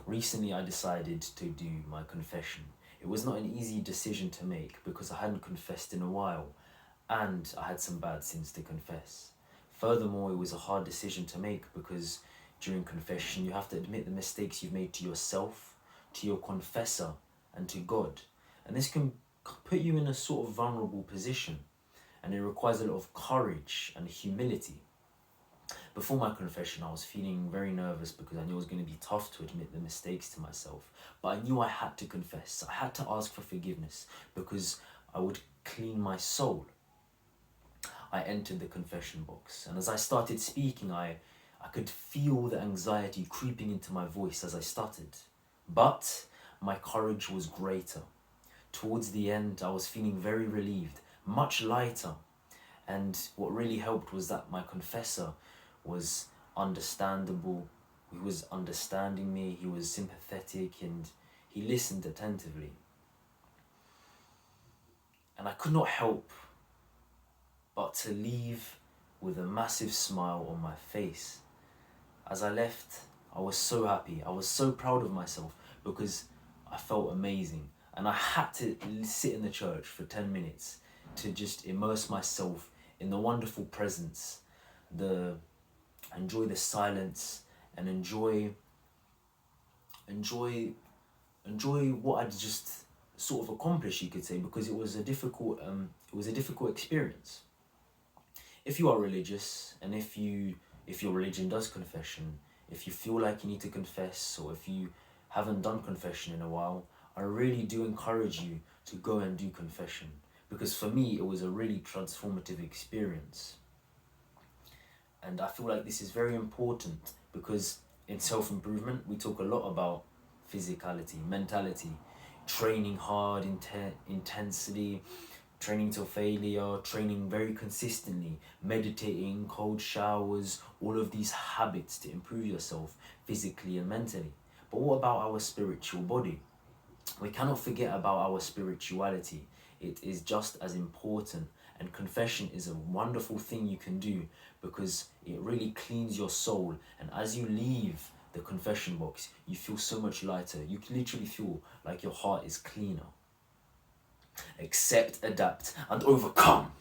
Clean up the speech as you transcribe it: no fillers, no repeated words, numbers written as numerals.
Recently, I decided to do my confession. It was not an easy decision to make because I hadn't confessed in a while and I had some bad sins to confess. Furthermore, it was a hard decision to make because during confession, you have to admit the mistakes you've made to yourself, to your confessor, and to God. And this can put you in a sort of vulnerable position, and it requires a lot of courage and humility. Before my confession, I was feeling very nervous because I knew it was going to be tough to admit the mistakes to myself. But I knew I had to confess. I had to ask for forgiveness because I would clean my soul. I entered the confession box, and as I started speaking, I could feel the anxiety creeping into my voice as I stuttered. But my courage was greater. Towards the end, I was feeling very relieved, much lighter. And what really helped was that my confessor was understandable. He was understanding me, he was sympathetic, and he listened attentively. And I could not help but to leave with a massive smile on my face. As I left, I was so happy. I was so proud of myself because I felt amazing. And I had to sit in the church for 10 minutes to just immerse myself in the wonderful presence, enjoy the silence, and enjoy what I'd just sort of accomplished, you could say, because it was a difficult experience. If you are religious, and if your religion does confession, if you feel like you need to confess, or if you haven't done confession in a while, I really do encourage you to go and do confession, because for me it was a really transformative experience. And I feel like this is very important because in self-improvement we talk a lot about physicality, mentality, training hard, intensely, training till failure, training very consistently, meditating, cold showers, all of these habits to improve yourself physically and mentally. But what about our spiritual body? We cannot forget about our spirituality. It is just as important, and confession is a wonderful thing you can do because it really cleans your soul, and as you leave the confession box, you feel so much lighter. You can literally feel like your heart is cleaner. Accept, adapt, and overcome.